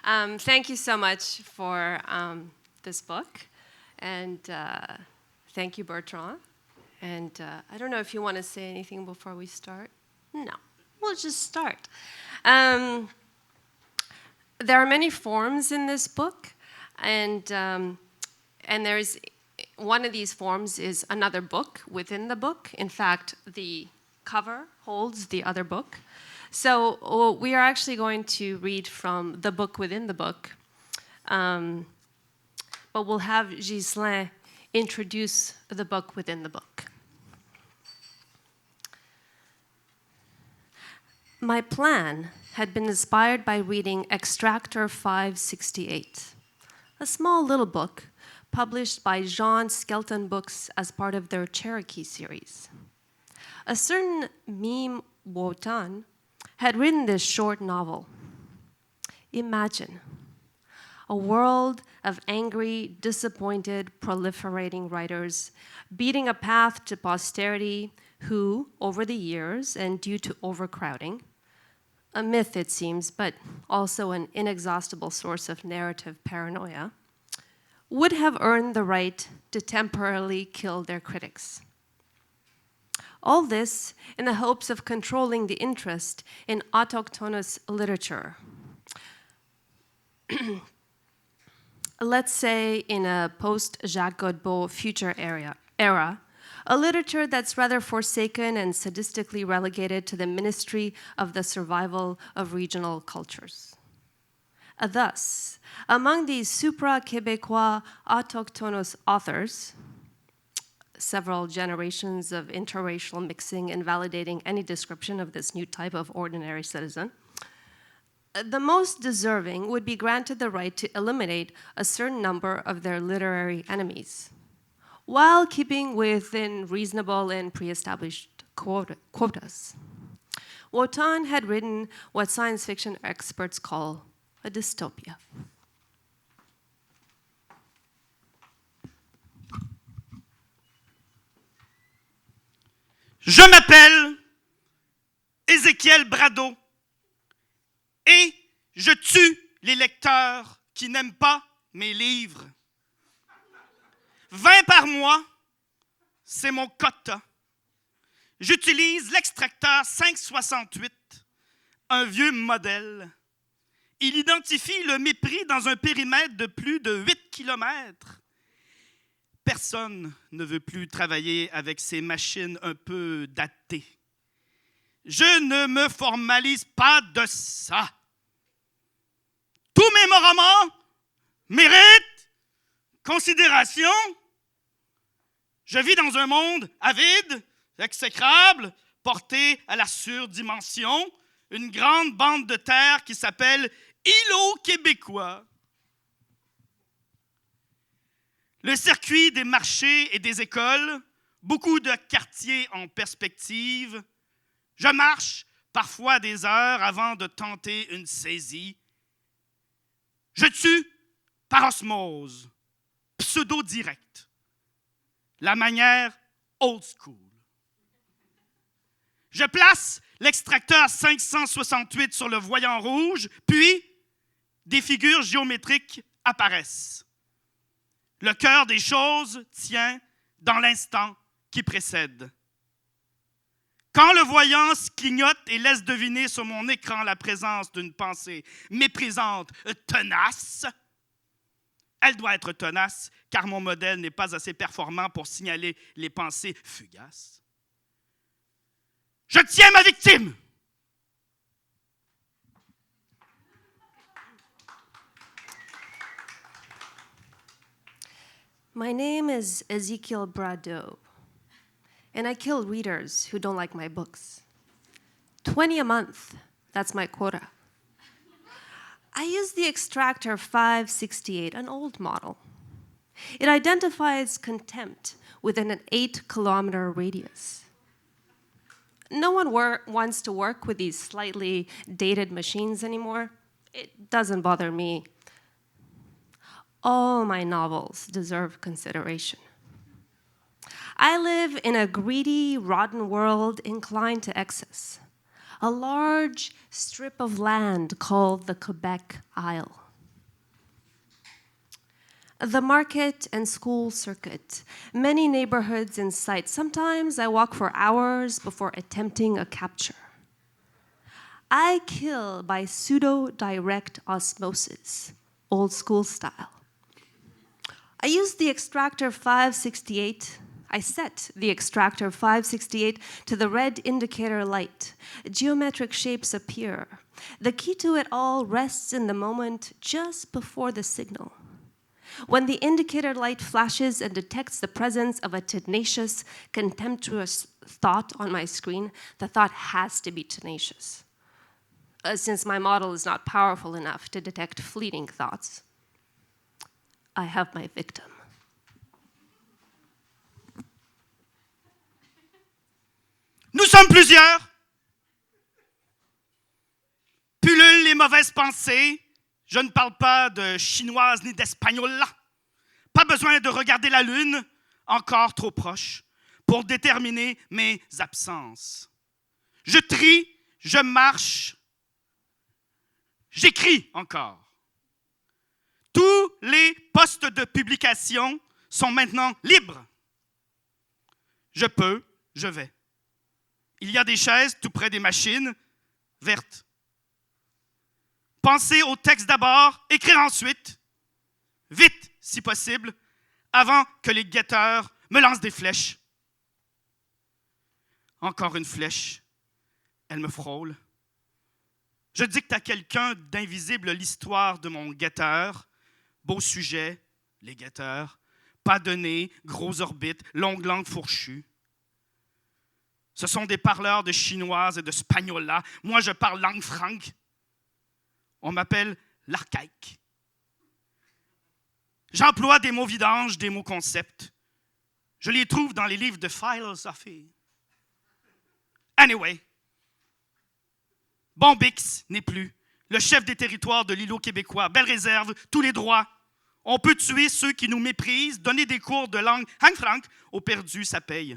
Thank you so much for this book, and thank you, Bertrand. And I don't know if you want to say anything before we start. No, we'll just start. There are many forms in this book, and there's one of these forms is another book within the book. In fact, the cover holds the other book. So we are actually going to read from the book within the book, but we'll have Ghislain introduce the book within the book. My plan had been inspired by reading Extractor 568, a small little book published by John Skelton Books as part of their Cherokee series. A certain Meme Wotan had written this short novel. Imagine a world of angry, disappointed, proliferating writers beating a path to posterity who, over the years and due to overcrowding, a myth it seems, but also an inexhaustible source of narrative paranoia, would have earned the right to temporarily kill their critics. All this in the hopes of controlling the interest in autochthonous literature. Let's say in a post-Jacques Godbout future era, a literature that's rather forsaken and sadistically relegated to the ministry of the survival of regional cultures. Thus, among these supra-Québécois autochthonous authors, several generations of interracial mixing invalidating any description of this new type of ordinary citizen, the most deserving would be granted the right to eliminate a certain number of their literary enemies, while keeping within reasonable and pre-established quotas. Wotan had written what science fiction experts call a dystopia. Je m'appelle Ézéchiel Brado et je tue les lecteurs qui n'aiment pas mes livres. 20 par mois, c'est mon quota. J'utilise l'extracteur 568, un vieux modèle. Il identifie le mépris dans un périmètre de plus de 8 kilomètres. Personne ne veut plus travailler avec ces machines un peu datées. Je ne me formalise pas de ça. Tous mes romans méritent considération. Je vis dans un monde avide, exécrable, porté à la surdimension, une grande bande de terre qui s'appelle îlot québécois. Le circuit des marchés et des écoles, beaucoup de quartiers en perspective. Je marche parfois des heures avant de tenter une saisie. Je tue par osmose, pseudo-direct, la manière old school. Je place l'extracteur 568 sur le voyant rouge, puis des figures géométriques apparaissent. Le cœur des choses tient dans l'instant qui précède. Quand le voyant se clignote et laisse deviner sur mon écran la présence d'une pensée méprisante, tenace, elle doit être tenace, car mon modèle n'est pas assez performant pour signaler les pensées fugaces. Je tiens ma victime! My name is Ezekiel Brado, and I kill readers who don't like my books. 20 a month, that's my quota. I use the Extractor 568, an old model. It identifies contempt within an 8-kilometer radius. No one wants to work with these slightly dated machines anymore. It doesn't bother me. All my novels deserve consideration. I live in a greedy, rotten world inclined to excess. A large strip of land called the Quebec Isle. The market and school circuit, many neighborhoods in sight. Sometimes I walk for hours before attempting a capture. I kill by pseudo-direct osmosis, old school style. I use the extractor 568. I set the extractor 568 to the red indicator light. Geometric shapes appear. The key to it all rests in the moment just before the signal. When the indicator light flashes and detects the presence of a tenacious, contemptuous thought on my screen, the thought has to be tenacious, since my model is not powerful enough to detect fleeting thoughts. I have my victim. Nous sommes plusieurs. Pullulent les mauvaises pensées. Je ne parle pas de chinoise ni d'espagnol là. Pas besoin de regarder la lune, encore trop proche, pour déterminer mes absences. Je trie, je marche, j'écris encore. Tous les postes de publication sont maintenant libres. Je peux, je vais. Il y a des chaises tout près des machines, vertes. Pensez au texte d'abord, écrire ensuite, vite si possible, avant que les guetteurs me lancent des flèches. Encore une flèche, elle me frôle. Je dicte à quelqu'un d'invisible l'histoire de mon guetteur. Beau sujet, les guetteurs. Pas de nez, gros orbites, longue langue fourchue. Ce sont des parleurs de chinoise et de spagnola. Moi, je parle langue franque. On m'appelle l'archaïque. J'emploie des mots vidanges, des mots concepts. Je les trouve dans les livres de philosophie. Anyway, Bombix n'est plus le chef des territoires de l'îlot québécois. Belle réserve, tous les droits. On peut tuer ceux qui nous méprisent, donner des cours de langue hang frank, au perdu, ça paye.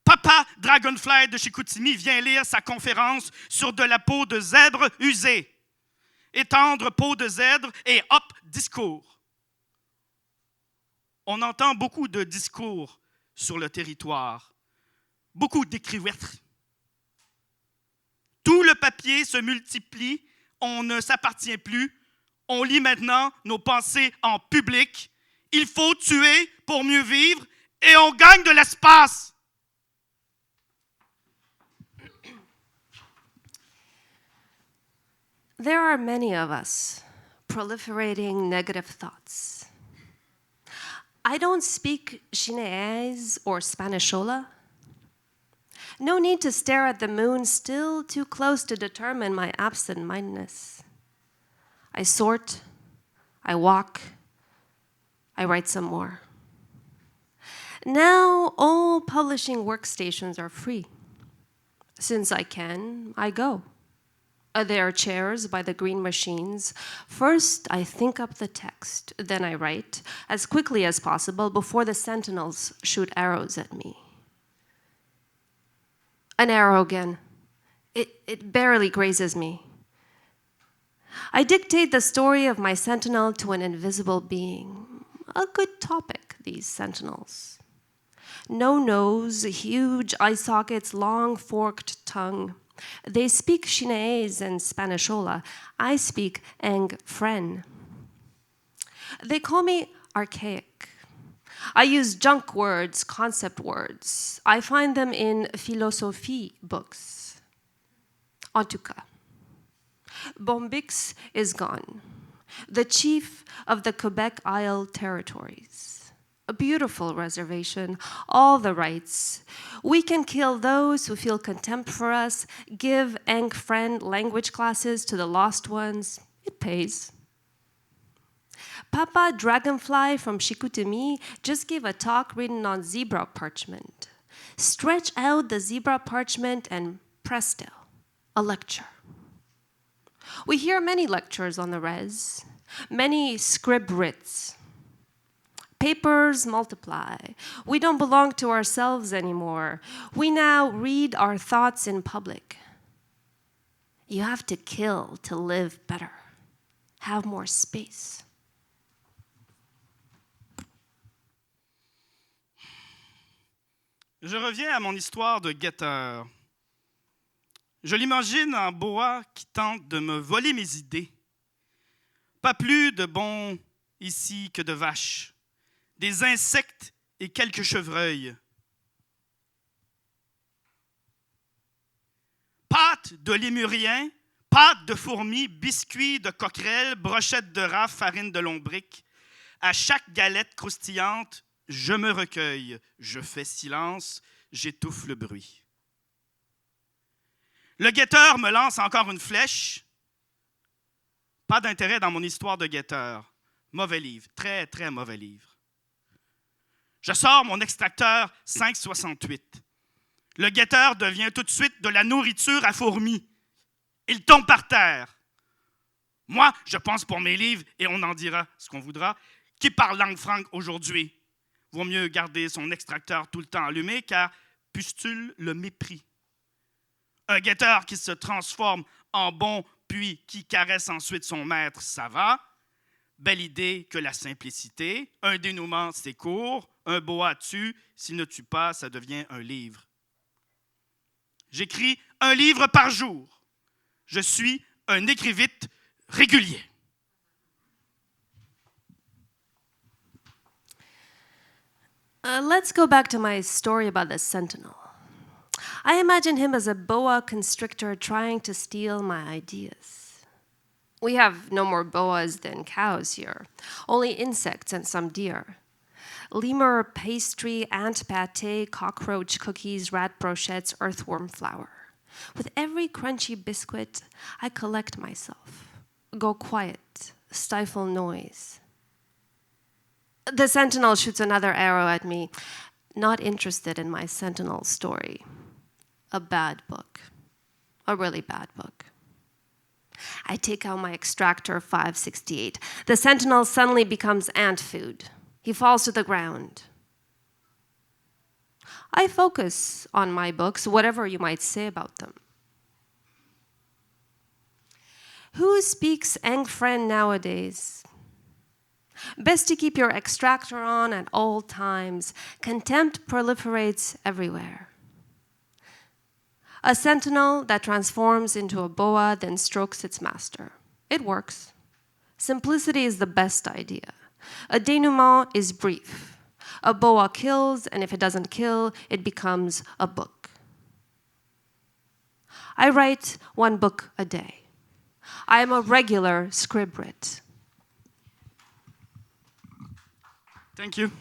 Papa Dragonfly de Chicoutimi vient lire sa conférence sur de la peau de zèbre usée. Étendre peau de zèbre et hop, discours. On entend beaucoup de discours sur le territoire, beaucoup d'écrivaîtres. Tout le papier se multiplie, on ne s'appartient plus, on lit maintenant nos pensées en public. Il faut tuer pour mieux vivre et on gagne de l'espace. There are many of us proliferating negative thoughts. I don't speak Chinese or Spanishola. No need to stare at the moon, still too close to determine my absent-mindedness. I sort, I walk, I write some more. Now all publishing workstations are free. Since I can, I go. There are chairs by the green machines. First, I think up the text. Then I write as quickly as possible before the sentinels shoot arrows at me. An arrow again. It barely grazes me. I dictate the story of my sentinel to an invisible being. A good topic, these sentinels. No nose, huge eye sockets, long forked tongue. They speak Chinese and Spanishola. I speak Ang-Fren. They call me archaic. I use junk words, concept words. I find them in philosophie books. En tout cas, Bombix is gone, the chief of the Quebec Isle territories. A beautiful reservation, all the rights. We can kill those who feel contempt for us, give Ang-Friend language classes to the lost ones. It pays. Papa Dragonfly from Chicoutimi just gave a talk written on zebra parchment. Stretch out the zebra parchment and presto, a lecture. We hear many lectures on the res, many scrib writs. Papers multiply. We don't belong to ourselves anymore. We now read our thoughts in public. You have to kill to live better, have more space. Je reviens à mon histoire de guetteur. Je l'imagine en boa qui tente de me voler mes idées. Pas plus de bons ici que de vaches, des insectes et quelques chevreuils. Pâte de lémurien, pâte de fourmis, biscuits de coquerelles, brochettes de rat, farine de lombric. À chaque galette croustillante, je me recueille, je fais silence, j'étouffe le bruit. Le guetteur me lance encore une flèche. Pas d'intérêt dans mon histoire de guetteur. Mauvais livre, très, très mauvais livre. Je sors mon extracteur 568. Le guetteur devient tout de suite de la nourriture à fourmis. Il tombe par terre. Moi, je pense pour mes livres, et on en dira ce qu'on voudra, qui parle langue franque aujourd'hui. Vaut mieux garder son extracteur tout le temps allumé, car pustule le mépris. Un guetteur qui se transforme en bon, puis qui caresse ensuite son maître, ça va. Belle idée que la simplicité. Un dénouement, c'est court. Un boa tue. S'il ne tue pas, ça devient un livre. J'écris un livre par jour. Je suis un écrivite régulier. Let's go back to my story about the sentinel. I imagine him as a boa constrictor trying to steal my ideas. We have no more boas than cows here, only insects and some deer. Lemur pastry, ant pâté, cockroach cookies, rat brochettes, earthworm flour. With every crunchy biscuit, I collect myself, go quiet, stifle noise. The sentinel shoots another arrow at me, not interested in my sentinel story. A bad book, a really bad book. I take out my extractor 568. The sentinel suddenly becomes ant food. He falls to the ground. I focus on my books, whatever you might say about them. Who speaks Angfren nowadays? Best to keep your extractor on at all times. Contempt proliferates everywhere. A sentinel that transforms into a boa then strokes its master. It works. Simplicity is the best idea. A denouement is brief. A boa kills, and if it doesn't kill, it becomes a book. I write one book a day. I am a regular scribrit. Thank you.